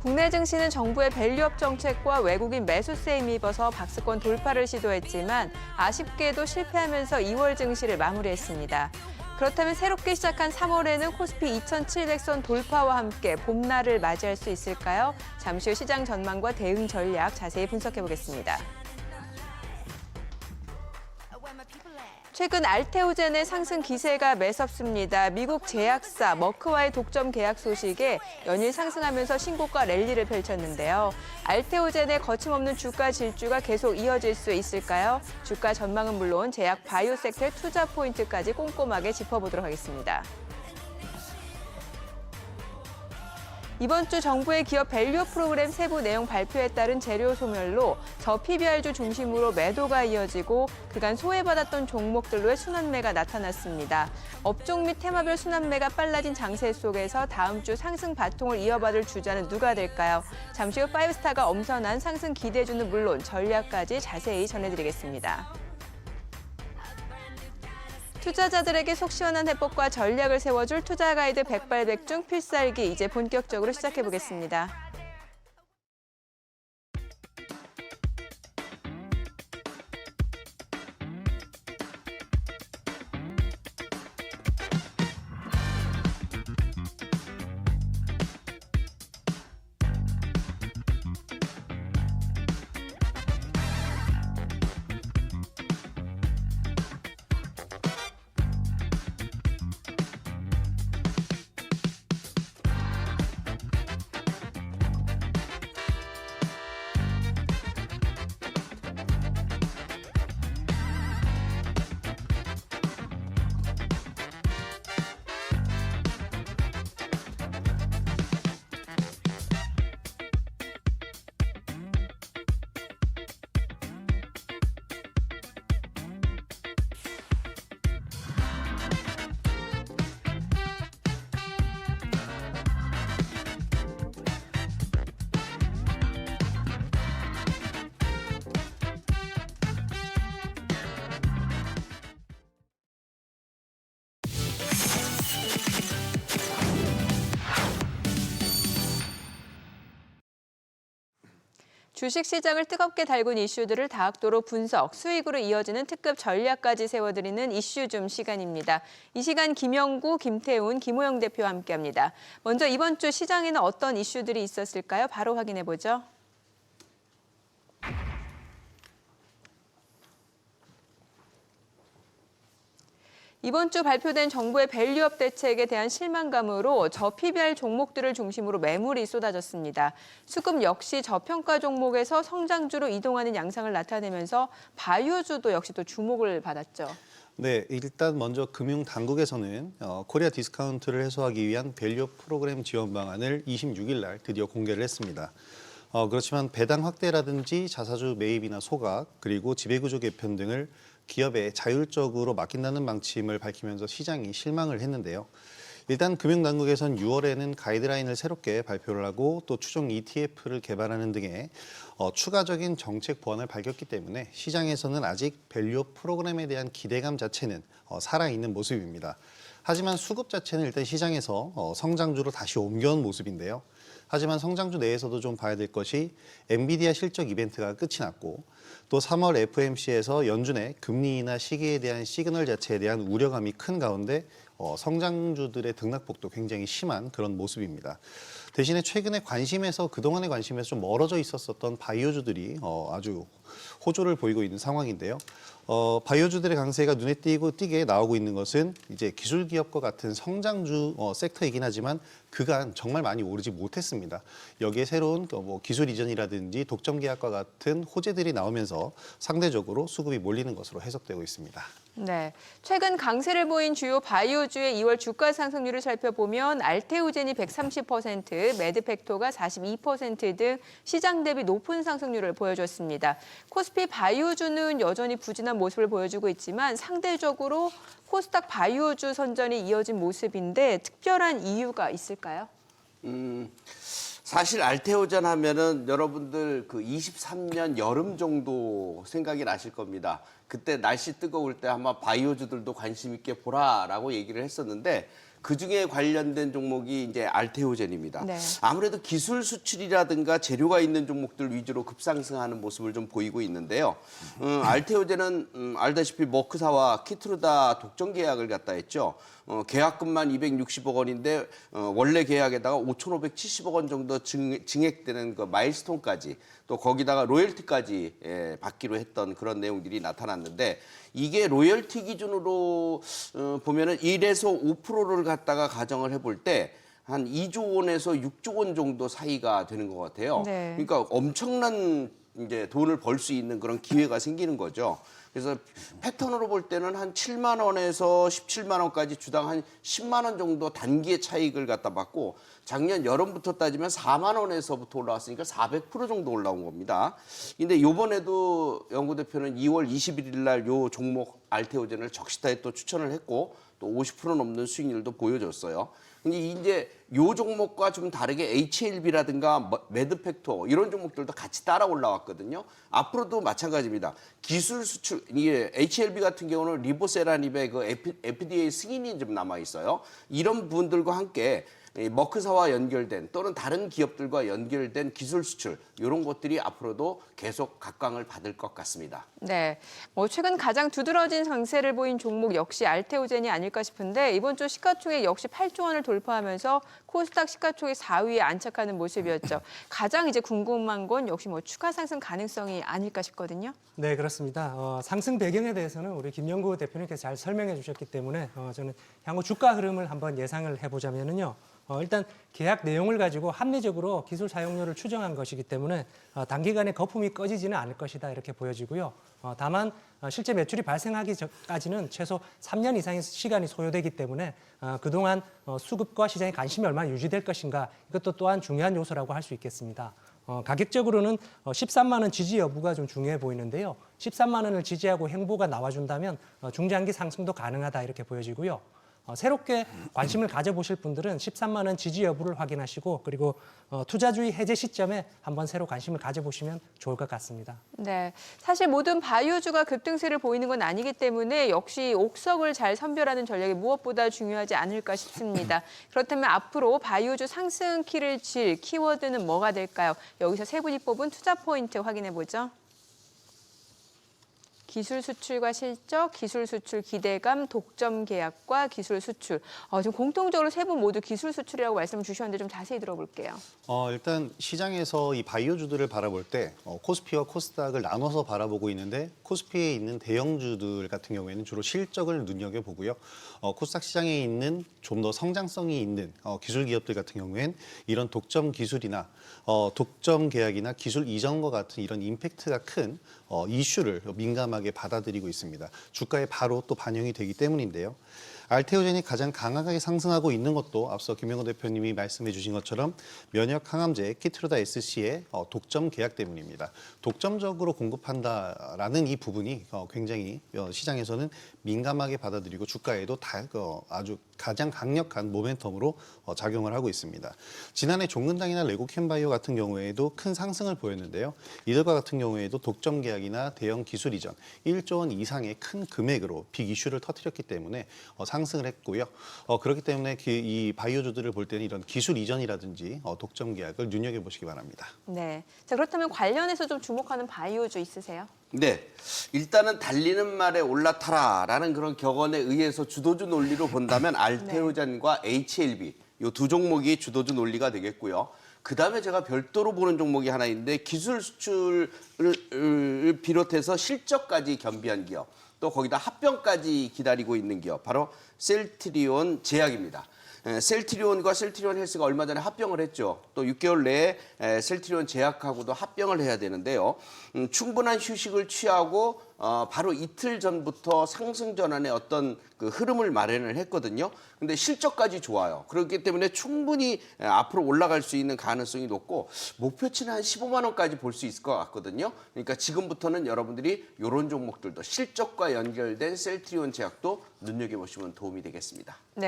국내 증시는 정부의 밸류업 정책과 외국인 매수세에 힘입어서 박스권 돌파를 시도했지만 아쉽게도 실패하면서 2월 증시를 마무리했습니다. 그렇다면 새롭게 시작한 3월에는 코스피 2,700선 돌파와 함께 봄날을 맞이할 수 있을까요? 잠시 후 시장 전망과 대응 전략 자세히 분석해 보겠습니다. 최근 알테오젠의 상승 기세가 매섭습니다. 미국 제약사 머크와의 독점 계약 소식에 연일 상승하면서 신고가 랠리를 펼쳤는데요. 알테오젠의 거침없는 주가 질주가 계속 이어질 수 있을까요? 주가 전망은 물론 제약 바이오 섹터의 투자 포인트까지 꼼꼼하게 짚어보도록 하겠습니다. 이번 주 정부의 기업 밸류 프로그램 세부 내용 발표에 따른 재료 소멸로 저PBR주 중심으로 매도가 이어지고 그간 소외받았던 종목들로의 순환매가 나타났습니다. 업종 및 테마별 순환매가 빨라진 장세 속에서 다음 주 상승 바통을 이어받을 주자는 누가 될까요? 잠시 후 파이브스타가 엄선한 상승 기대주는 물론 전략까지 자세히 전해드리겠습니다. 투자자들에게 속 시원한 해법과 전략을 세워줄 투자 가이드 백발백중 필살기 이제 본격적으로 시작해 보겠습니다. 주식시장을 뜨겁게 달군 이슈들을 다각도로 분석, 수익으로 이어지는 특급 전략까지 세워드리는 이슈줌 시간입니다. 이 시간 김영구, 김태훈, 김호영 대표와 함께합니다. 먼저 이번 주 시장에는 어떤 이슈들이 있었을까요? 바로 확인해보죠. 이번 주 발표된 정부의 밸류업 대책에 대한 실망감으로 저PBR 종목들을 중심으로 매물이 쏟아졌습니다. 수급 역시 저평가 종목에서 성장주로 이동하는 양상을 나타내면서 바이오주도 역시 또 주목을 받았죠. 네, 일단 먼저 금융당국에서는 코리아 디스카운트를 해소하기 위한 밸류업 프로그램 지원 방안을 26일 날 드디어 공개를 했습니다. 그렇지만 배당 확대라든지 자사주 매입이나 소각, 그리고 지배구조 개편 등을 기업에 자율적으로 맡긴다는 방침을 밝히면서 시장이 실망을 했는데요. 일단 금융당국에선 6월에는 가이드라인을 새롭게 발표를 하고 또 추종 ETF를 개발하는 등의 추가적인 정책 보완을 밝혔기 때문에 시장에서는 아직 밸류업 프로그램에 대한 기대감 자체는 살아있는 모습입니다. 하지만 수급 자체는 일단 시장에서 성장주로 다시 옮겨온 모습인데요. 하지만 성장주 내에서도 좀 봐야 될 것이 엔비디아 실적 이벤트가 끝이 났고 또 3월 FOMC에서 연준의 금리 인하 시기에 대한 시그널 자체에 대한 우려감이 큰 가운데 성장주들의 등락폭도 굉장히 심한 그런 모습입니다. 대신에 최근에 그동안의 관심에서 좀 멀어져 있었던 바이오주들이 아주 호조를 보이고 있는 상황인데요. 바이오주들의 강세가 눈에 띄게 나오고 있는 것은 이제 기술 기업과 같은 성장주 섹터이긴 하지만 그간 정말 많이 오르지 못했습니다. 여기에 새로운 기술 이전이라든지 독점 계약과 같은 호재들이 나오면서 상대적으로 수급이 몰리는 것으로 해석되고 있습니다. 네, 최근 강세를 보인 주요 바이오주의 2월 주가 상승률을 살펴보면 알테오젠이 130%, 매드팩토가 42% 등 시장 대비 높은 상승률을 보여줬습니다. 코스피 바이오주는 여전히 부진한 모습을 보여주고 있지만 상대적으로 코스닥 바이오주 선전이 이어진 모습인데 특별한 이유가 있을까요? 사실 알테오젠 하면은 여러분들 그 23년 여름 정도 생각이 나실 겁니다. 그때 날씨 뜨거울 때 한번 바이오주들도 관심 있게 보라라고 얘기를 했었는데 그중에 관련된 종목이 이제 알테오젠입니다. 네. 아무래도 기술 수출이라든가 재료가 있는 종목들 위주로 급상승하는 모습을 좀 보이고 있는데요. 알테오젠은 알다시피 머크사와 키트루다 독점 계약을 갖다 했죠. 계약금만 260억 원인데 원래 계약에다가 5,570억 원 정도 증액되는 그 마일스톤까지 또 거기다가 로열티까지 받기로 했던 그런 내용들이 나타났는데 이게 로열티 기준으로 보면은 1에서 5%를 갖다가 가정을 해볼 때 한 2조 원에서 6조 원 정도 사이가 되는 것 같아요. 네. 그러니까 엄청난 이제 돈을 벌 수 있는 그런 기회가 생기는 거죠. 그래서 패턴으로 볼 때는 한 7만 원에서 17만 원까지 주당 한 10만 원 정도 단기의 차익을 갖다 받고 작년 여름부터 따지면 4만 원에서부터 올라왔으니까 400% 정도 올라온 겁니다. 근데 이번에도 연구대표는 2월 21일 날 요 종목 알테오젠을 적시타에 또 추천을 했고 또 50% 넘는 수익률도 보여줬어요. 근데 이제 요 종목과 좀 다르게 HLB라든가 매드팩토 이런 종목들도 같이 따라 올라왔거든요. 앞으로도 마찬가지입니다. 기술 수출, 이게 HLB 같은 경우는 리보세라닙의 그 FDA 승인이 좀 남아 있어요. 이런 부분들과 함께 머크사와 연결된 또는 다른 기업들과 연결된 기술 수출 이런 것들이 앞으로도 계속 각광을 받을 것 같습니다. 네, 최근 가장 두드러진 강세를 보인 종목 역시 알테오젠이 아닐까 싶은데 이번 주 시가총액 역시 8조 원을 돌파하면서 코스닥 시가총액 4위에 안착하는 모습이었죠. 가장 이제 궁금한 건 역시 추가 상승 가능성이 아닐까 싶거든요. 네, 그렇습니다. 상승 배경에 대해서는 우리 김영구 대표님께서 잘 설명해 주셨기 때문에 저는 향후 주가 흐름을 한번 예상을 해보자면요. 일단 계약 내용을 가지고 합리적으로 기술 사용료를 추정한 것이기 때문에 단기간에 거품이 꺼지지는 않을 것이다 이렇게 보여지고요. 다만 실제 매출이 발생하기까지는 최소 3년 이상의 시간이 소요되기 때문에 그동안 수급과 시장의 관심이 얼마나 유지될 것인가 이것도 또한 중요한 요소라고 할 수 있겠습니다. 가격적으로는 13만 원 지지 여부가 좀 중요해 보이는데요. 13만 원을 지지하고 행보가 나와준다면 중장기 상승도 가능하다 이렇게 보여지고요. 새롭게 관심을 가져보실 분들은 13만 원 지지 여부를 확인하시고 그리고 투자주의 해제 시점에 한번 새로 관심을 가져보시면 좋을 것 같습니다. 네, 사실 모든 바이오주가 급등세를 보이는 건 아니기 때문에 역시 옥석을 잘 선별하는 전략이 무엇보다 중요하지 않을까 싶습니다. 그렇다면 앞으로 바이오주 상승 키를 칠 키워드는 뭐가 될까요? 여기서 세 분이 뽑은 투자 포인트 확인해 보죠. 기술 수출과 실적, 기술 수출 기대감, 독점 계약과 기술 수출. 지금 공통적으로 세 분 모두 기술 수출이라고 말씀을 주셨는데 좀 자세히 들어볼게요. 일단 시장에서 이 바이오주들을 바라볼 때 코스피와 코스닥을 나눠서 바라보고 있는데 코스피에 있는 대형주들 같은 경우에는 주로 실적을 눈여겨보고요. 코스닥 시장에 있는 좀 더 성장성이 있는 기술 기업들 같은 경우에는 이런 독점 기술이나 독점 계약이나 기술 이전과 같은 이런 임팩트가 큰 이슈를 민감하게 받아들이고 있습니다. 주가에 바로 또 반영이 되기 때문인데요. 알테오젠이 가장 강하게 상승하고 있는 것도 앞서 김영호 대표님이 말씀해 주신 것처럼 면역 항암제 키트루다 SC의 독점 계약 때문입니다. 독점적으로 공급한다라는 이 부분이 굉장히 시장에서는 민감하게 받아들이고 주가에도 아주 가장 강력한 모멘텀으로 작용을 하고 있습니다. 지난해 종근당이나 레고캠바이오 같은 경우에도 큰 상승을 보였는데요. 이들과 같은 경우에도 독점 계약이나 대형 기술 이전 1조 원 이상의 큰 금액으로 빅 이슈를 터뜨렸기 때문에 상승을 했고요. 그렇기 때문에 이 바이오주들을 볼 때는 이런 기술 이전이라든지 독점 계약을 눈여겨보시기 바랍니다. 네, 자 그렇다면 관련해서 좀 주목하는 바이오주 있으세요? 네, 일단은 달리는 말에 올라타라라는 그런 격언에 의해서 주도주 논리로 본다면 알테오젠과 HLB 이 두 종목이 주도주 논리가 되겠고요. 그다음에 제가 별도로 보는 종목이 하나 있는데 기술 수출을 비롯해서 실적까지 겸비한 기업, 또 거기다 합병까지 기다리고 있는 기업, 바로 셀트리온 제약입니다. 셀트리온과 셀트리온 헬스가 얼마 전에 합병을 했죠. 또 6개월 내에 셀트리온 제약하고도 합병을 해야 되는데요. 충분한 휴식을 취하고 바로 이틀 전부터 상승 전환의 어떤 그 흐름을 마련을 했거든요. 근데 실적까지 좋아요. 그렇기 때문에 충분히 앞으로 올라갈 수 있는 가능성이 높고 목표치는 한 15만 원까지 볼 수 있을 것 같거든요. 그러니까 지금부터는 여러분들이 이런 종목들도 실적과 연결된 셀트리온 제약도 눈여겨보시면 도움이 되겠습니다. 네.